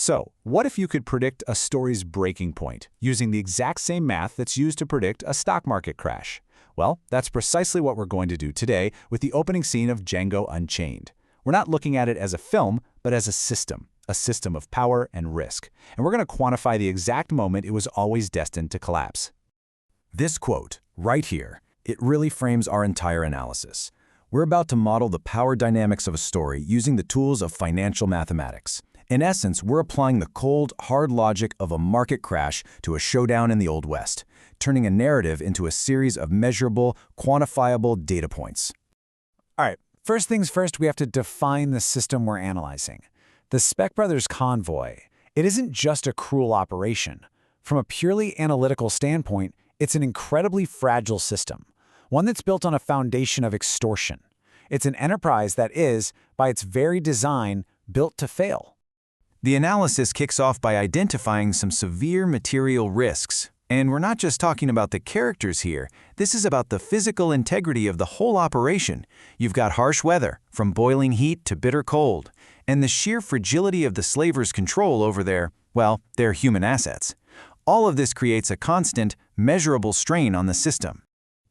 So, what if you could predict a story's breaking point using the exact same math that's used to predict a stock market crash? Well, that's precisely what we're going to do today with the opening scene of Django Unchained. We're not looking at it as a film, but as a system of power and risk. And we're going to quantify the exact moment it was always destined to collapse. This quote, right here, it really frames our entire analysis. We're about to model the power dynamics of a story using the tools of financial mathematics. In essence, we're applying the cold, hard logic of a market crash to a showdown in the Old West, turning a narrative into a series of measurable, quantifiable data points. All right, first things first, we have to define the system we're analyzing. The Speck Brothers convoy, it isn't just a cruel operation. From a purely analytical standpoint, it's an incredibly fragile system, one that's built on a foundation of extortion. It's an enterprise that is, by its very design, built to fail. The analysis kicks off by identifying some severe material risks. And we're not just talking about the characters here. This is about the physical integrity of the whole operation. You've got harsh weather, from boiling heat to bitter cold, and the sheer fragility of the slavers' control over their human assets. All of this creates a constant, measurable strain on the system.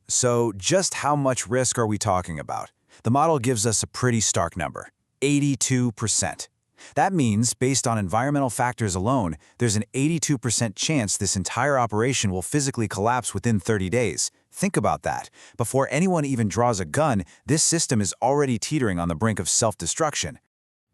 So just how much risk are we talking about? The model gives us a pretty stark number, 82%. That means, based on environmental factors alone, there's an 82% chance this entire operation will physically collapse within 30 days. Think about that. Before anyone even draws a gun, this system is already teetering on the brink of self-destruction.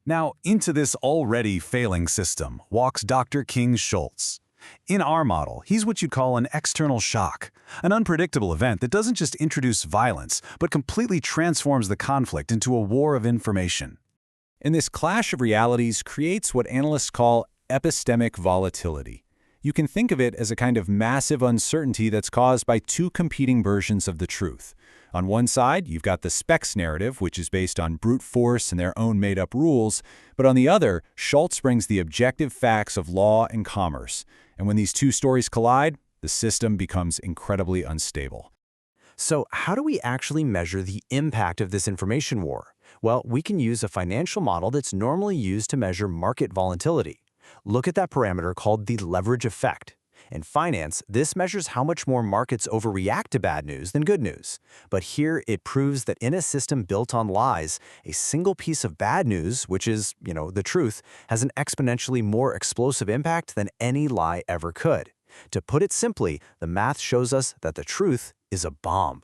Now, into this already failing system walks Dr. King Schultz. In our model, he's what you'd call an external shock, an unpredictable event that doesn't just introduce violence, but completely transforms the conflict into a war of information. And this clash of realities creates what analysts call epistemic volatility. You can think of it as a kind of massive uncertainty that's caused by two competing versions of the truth. On one side, you've got the Speck's narrative, which is based on brute force and their own made-up rules, but on the other, Schultz brings the objective facts of law and commerce. And when these two stories collide, the system becomes incredibly unstable. So how do we actually measure the impact of this information war? Well, we can use a financial model that's normally used to measure market volatility. Look at that parameter called the leverage effect. In finance, this measures how much more markets overreact to bad news than good news. But here it proves that in a system built on lies, a single piece of bad news, which is, the truth, has an exponentially more explosive impact than any lie ever could. To put it simply, the math shows us that the truth is a bomb.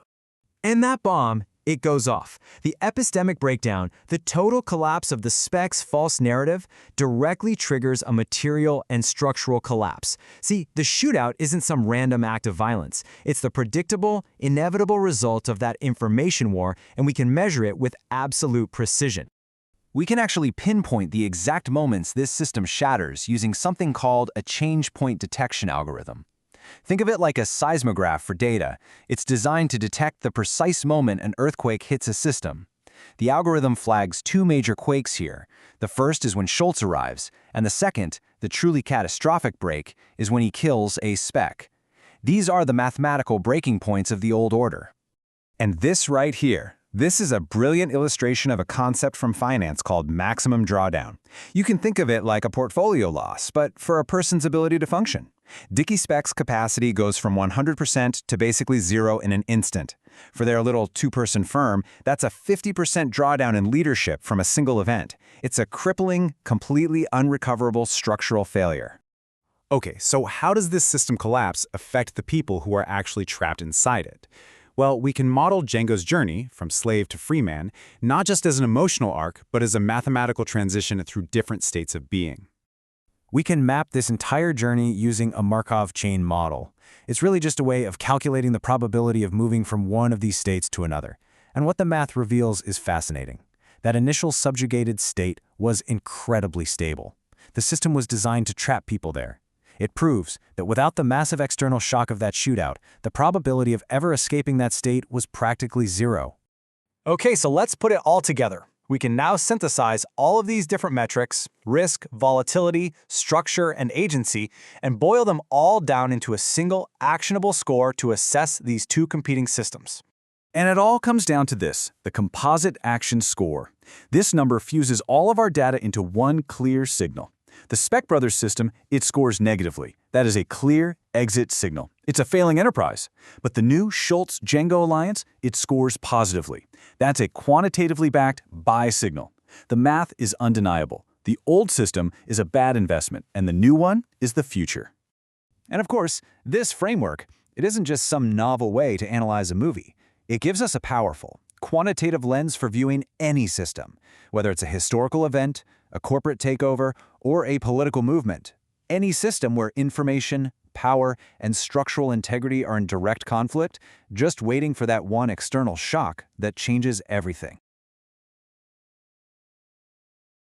And that bomb, it goes off. The epistemic breakdown, the total collapse of the Speck's false narrative, directly triggers a material and structural collapse. See, the shootout isn't some random act of violence. It's the predictable, inevitable result of that information war, and we can measure it with absolute precision. We can actually pinpoint the exact moments this system shatters using something called a change point detection algorithm. Think of it like a seismograph for data. It's designed to detect the precise moment an earthquake hits a system. The algorithm flags two major quakes here. The first is when Schultz arrives, and the second, the truly catastrophic break, is when he kills a Speck. These are the mathematical breaking points of the old order. And this right here, this is a brilliant illustration of a concept from finance called maximum drawdown. You can think of it like a portfolio loss, but for a person's ability to function. Dickie Speck's capacity goes from 100% to basically zero in an instant. For their little two-person firm, that's a 50% drawdown in leadership from a single event. It's a crippling, completely unrecoverable structural failure. Okay, so how does this system collapse affect the people who are actually trapped inside it? Well, we can model Django's journey, from slave to free man, not just as an emotional arc, but as a mathematical transition through different states of being. We can map this entire journey using a Markov chain model. It's really just a way of calculating the probability of moving from one of these states to another. And what the math reveals is fascinating. That initial subjugated state was incredibly stable. The system was designed to trap people there. It proves that without the massive external shock of that shootout, the probability of ever escaping that state was practically zero. Okay, so let's put it all together. We can now synthesize all of these different metrics, risk, volatility, structure, and agency, and boil them all down into a single actionable score to assess these two competing systems. And it all comes down to this, the composite action score. This number fuses all of our data into one clear signal. The Speck Brothers system, it scores negatively. That is a clear exit signal. It's a failing enterprise. But the new Schultz-Django alliance, it scores positively. That's a quantitatively backed buy signal. The math is undeniable. The old system is a bad investment, and the new one is the future. And of course, this framework, it isn't just some novel way to analyze a movie. It gives us a powerful, quantitative lens for viewing any system, whether it's a historical event, a corporate takeover, or a political movement. Any system where information, power, and structural integrity are in direct conflict, just waiting for that one external shock that changes everything.